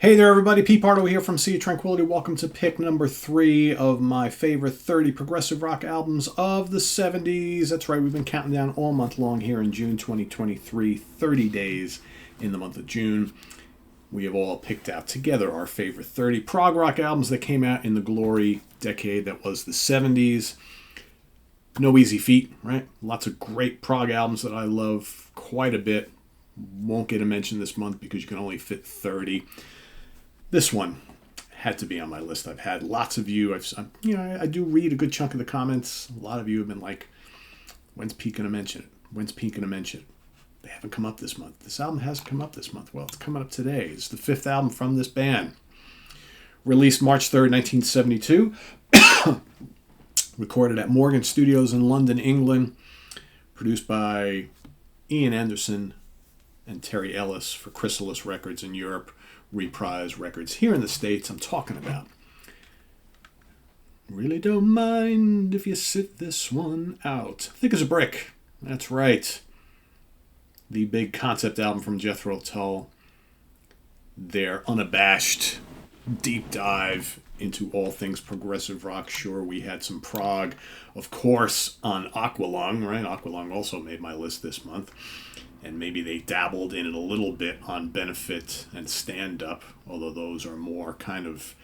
Hey there, everybody. Pete Pardo here from Sea of Tranquility. Welcome to pick number 3 of my favorite 30 progressive rock albums of the 70s. That's right, we've been counting down all month long here in June 2023, 30 days in the month of June. We have all picked out together our favorite 30 prog rock albums that came out in the glory decade that was the 70s. No easy feat, right? Lots of great prog albums that I love quite a bit. Won't get a mention this month because you can only fit 30. This one had to be on my list. I've had lots of you. I do read a good chunk of the comments. A lot of you have been like, "When's Pete gonna mention it? When's Pete gonna mention it?" They haven't come up this month. This album hasn't come up this month. Well, it's coming up today. It's the 5th album from this band. Released March 3rd, 1972. Recorded at Morgan Studios in London, England. Produced by Ian Anderson and Terry Ellis for Chrysalis Records in Europe. Reprise Records here in the States. I'm talking about Really Don't Mind If You Sit This One Out. Thick as a Brick. That's right. The big concept album from Jethro Tull. Their unabashed deep dive into all things progressive rock. Sure, we had some prog, of course, on Aqualung, right? Aqualung also made my list this month. And maybe they dabbled in it a little bit on Benefit and Stand Up, although those are more kind of,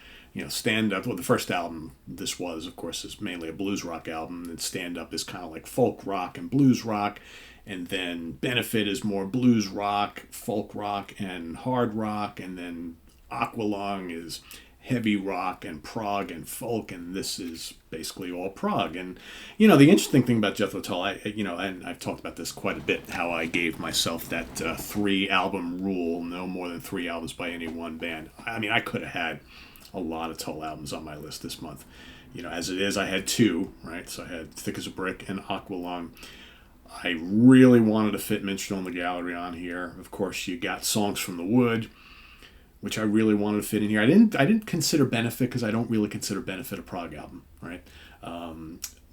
Stand Up. Well, the first album this was, of course, is mainly a blues rock album, and Stand Up is kind of like folk rock and blues rock, and then Benefit is more blues rock, folk rock, and hard rock, and then Aqualung is heavy rock and prog and folk, and this is basically all prog. And the interesting thing about Jethro Tull, and I've talked about this quite a bit, how I gave myself that 3-album rule, no more than 3 albums by any one band. I mean, I could have had a lot of Tull albums on my list this month. As it is, I had 2, right? So I had Thick as a Brick and Aqualung. I really wanted to fit Minstrel in the Gallery on here. Of course, you got Songs from the Wood, which I really wanted to fit in here. I didn't consider Benefit because I don't really consider Benefit a prog album, right?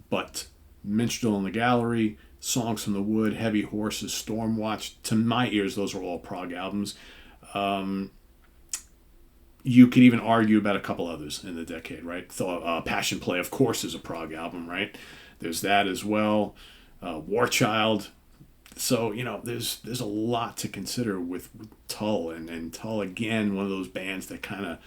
But Minstrel in the Gallery, Songs from the Wood, Heavy Horses, Stormwatch, to my ears, those are all prog albums. You could even argue about a couple others in the decade, right? Passion Play, of course, is a prog album, right? There's that as well. War Child. So, there's a lot to consider with Tull, and Tull, again, one of those bands that kind of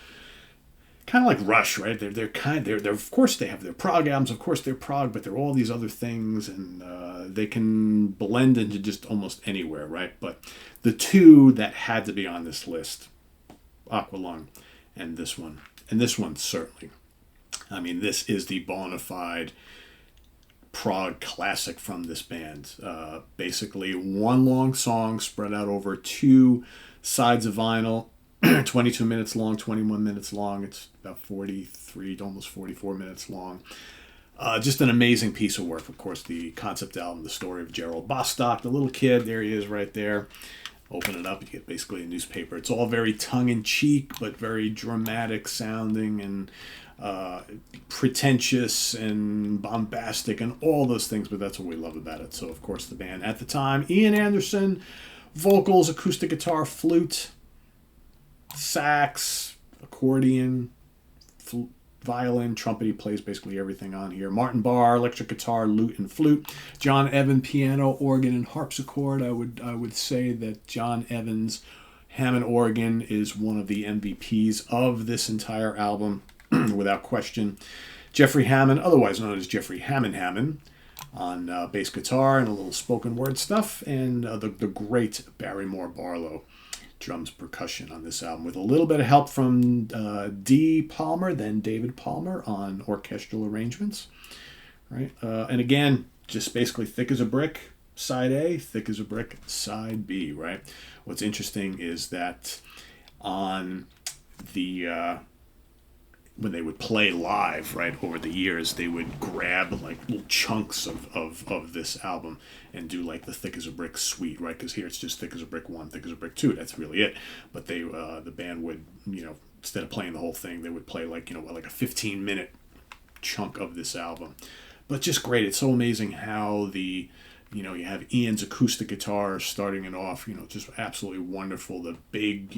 like Rush, right? They're of course they have their prog albums, of course they're prog, but they're all these other things, and they can blend into just almost anywhere, right? But the 2 that had to be on this list, Aqualung and this one certainly. I mean, this is the bona fide prog classic from this band. Basically one long song spread out over 2 sides of vinyl, 22 minutes long, 21 minutes long. It's about 43, almost 44 minutes long. Just an amazing piece of work. Of course, the concept album, the story of Gerald Bostock, the little kid. There he is right there. Open it up, you get basically a newspaper. It's all very tongue-in-cheek, but very dramatic sounding, and pretentious and bombastic and all those things, but that's what we love about it. So, of course, the band at the time, Ian Anderson, vocals, acoustic guitar, flute, sax, accordion, violin, trumpet. He plays basically everything on here. Martin Barr, electric guitar, lute, and flute. John Evan, piano, organ, and harpsichord. I would say that John Evans' Hammond organ is one of the MVPs of this entire album, without question. Jeffrey Hammond, otherwise known as Jeffrey Hammond, on bass guitar and a little spoken word stuff, and the great Barrymore Barlow, drums, percussion on this album, with a little bit of help from D. Palmer, then David Palmer, on orchestral arrangements, right? And again, just basically Thick as a Brick, side A, Thick as a Brick, side B, right? What's interesting is that on the when they would play live, right, over the years, they would grab like little chunks of this album and do like the Thick as a Brick suite, right? Because here it's just Thick as a Brick 1, Thick as a Brick 2. That's really it. But they, the band would, instead of playing the whole thing, they would play like, like a 15-minute chunk of this album. But just great. It's so amazing how the You have Ian's acoustic guitar starting it off, just absolutely wonderful. The big,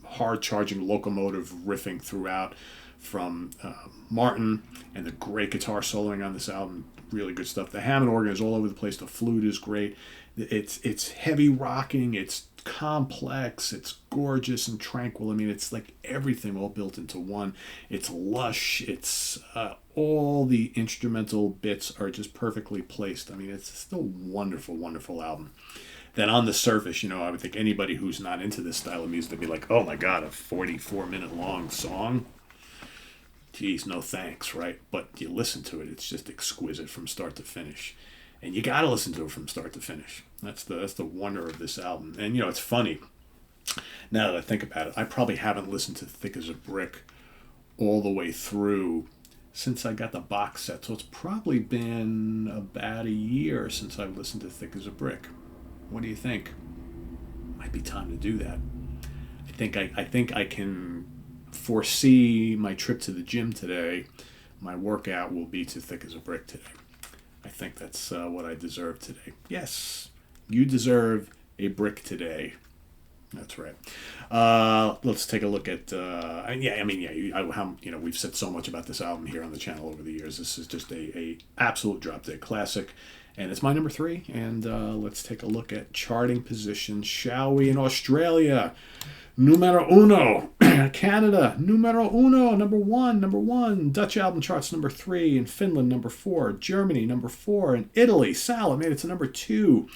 hard charging locomotive riffing throughout from Martin, and the great guitar soloing on this album. Really good stuff. The Hammond organ is all over the place. The flute is great. It's heavy rocking. It's complex. It's gorgeous and tranquil. I mean, it's like everything all built into one. It's lush. It's all the instrumental bits are just perfectly placed. I mean, it's still a wonderful, wonderful album. Then on the surface, I would think anybody who's not into this style of music would be like, oh my God, a 44-minute long song? Geez, no thanks, right? But you listen to it, it's just exquisite from start to finish. And you got to listen to it from start to finish. That's the wonder of this album. And, it's funny. Now that I think about it, I probably haven't listened to Thick as a Brick all the way through since I got the box set. So it's probably been about a year since I've listened to Thick as a Brick. What do you think? Might be time to do that. I think I can foresee my trip to the gym today. My workout will be to Thick as a Brick today. I think that's what I deserve today. Yes, you deserve a brick today. That's right. Let's take a look at. We've said so much about this album here on the channel over the years. This is just a absolute drop dead classic, and it's my number 3. And let's take a look at charting positions, shall we? In Australia, numero uno. Canada, numero uno, number one. Dutch album charts, number 3. In Finland, number 4. Germany, number 4. In Italy, Sal, it made it to number 2.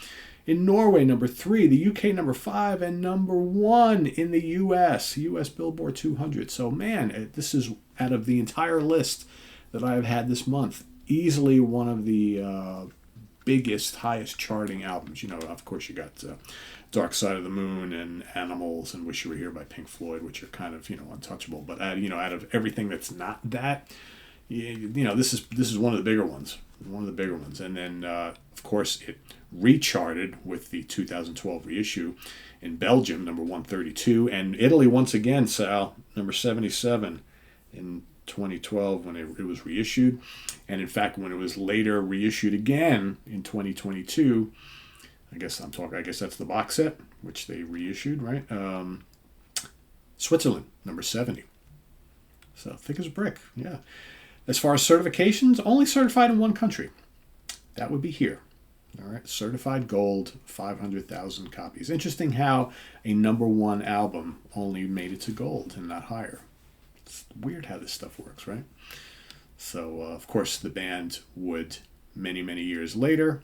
In Norway, number 3. The UK, number 5. And number 1 in the US Billboard 200. So, man, this is, out of the entire list that I've had this month, easily one of the biggest, highest charting albums. Of course, you got Dark Side of the Moon and Animals and Wish You Were Here by Pink Floyd, which are kind of, untouchable. But, out of everything that's not that, this is one of the bigger ones. And then, of course, it recharted with the 2012 reissue in Belgium, number 132, and Italy once again, Sal, number 77 in 2012 when it was reissued. And in fact, when it was later reissued again in 2022, I guess that's the box set, which they reissued, right? Switzerland, number 70. So Thick as a Brick, yeah. As far as certifications, only certified in one country. That would be here. All right, certified gold, 500,000 copies. Interesting how a number 1 album only made it to gold and not higher. It's weird how this stuff works, right? So, of course, the band would, many, many years later,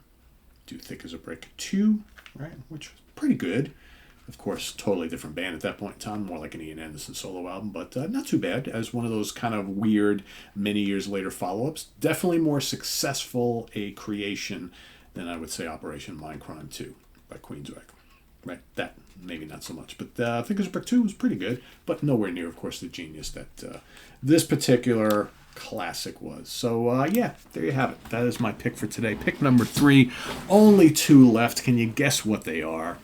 do Thick as a Brick 2, right? Which was pretty good. Of course, totally different band at that point in time, more like an Ian Anderson solo album, but not too bad as one of those kind of weird, many years later follow-ups. Definitely more successful a creation than I would say Operation Mindcrime 2 by Queensrÿche. Right, that maybe not so much, but Thick as a Brick 2 was pretty good, but nowhere near, of course, the genius that this particular classic was. So there you have it. That is my pick for today. Pick number 3. Only 2 left. Can you guess what they are?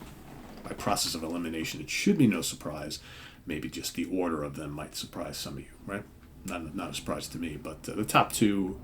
By process of elimination, it should be no surprise. Maybe just the order of them might surprise some of you, right? Not a surprise to me, but the top 2,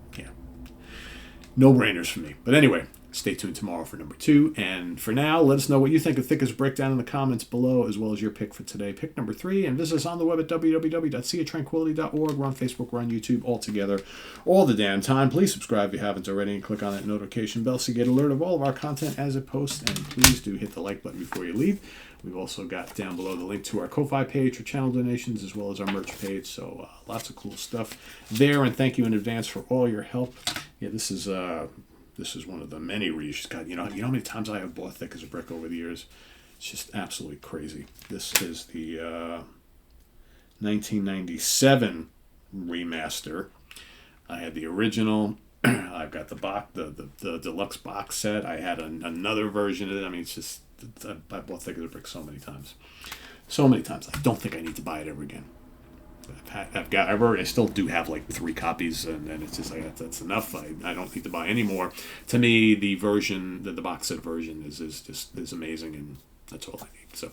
no-brainers for me. But anyway, stay tuned tomorrow for number 2. And for now, let us know what you think of Thick as a Brick down in the comments below, as well as your pick for today. Pick number 3. And visit us on the web at www.seaoftranquility.org. We're on Facebook. We're on YouTube all together all the damn time. Please subscribe if you haven't already and click on that notification bell so you get alert of all of our content as it posts. And please do hit the like button before you leave. We've also got down below the link to our Ko-Fi page for channel donations, as well as our merch page. So lots of cool stuff there. And thank you in advance for all your help. Yeah, this is one of the many reissues. God, you know how many times I have bought Thick as a Brick over the years? It's just absolutely crazy. This is the 1997 remaster. I had the original. I've got the deluxe box set. I had another version of it. I mean, it's just I bought Thick as a Brick so many times. I don't think I need to buy it ever again. I still do have like 3 copies, and it's just like that's enough. I don't need to buy any more. To me, the version, the box set version is amazing, and that's all I need. So,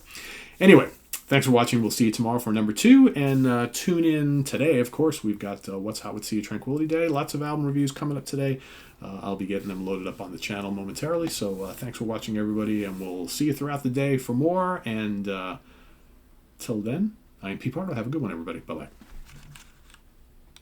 anyway, Thanks for watching. We'll see you tomorrow for number 2. And tune in today, of course. We've got What's Hot with Sea of Tranquility Day. Lots of album reviews coming up today. I'll be getting them loaded up on the channel momentarily. So thanks for watching, everybody. And we'll see you throughout the day for more. And till then, I'm Pete Pardo. Have a good one, everybody. Bye-bye.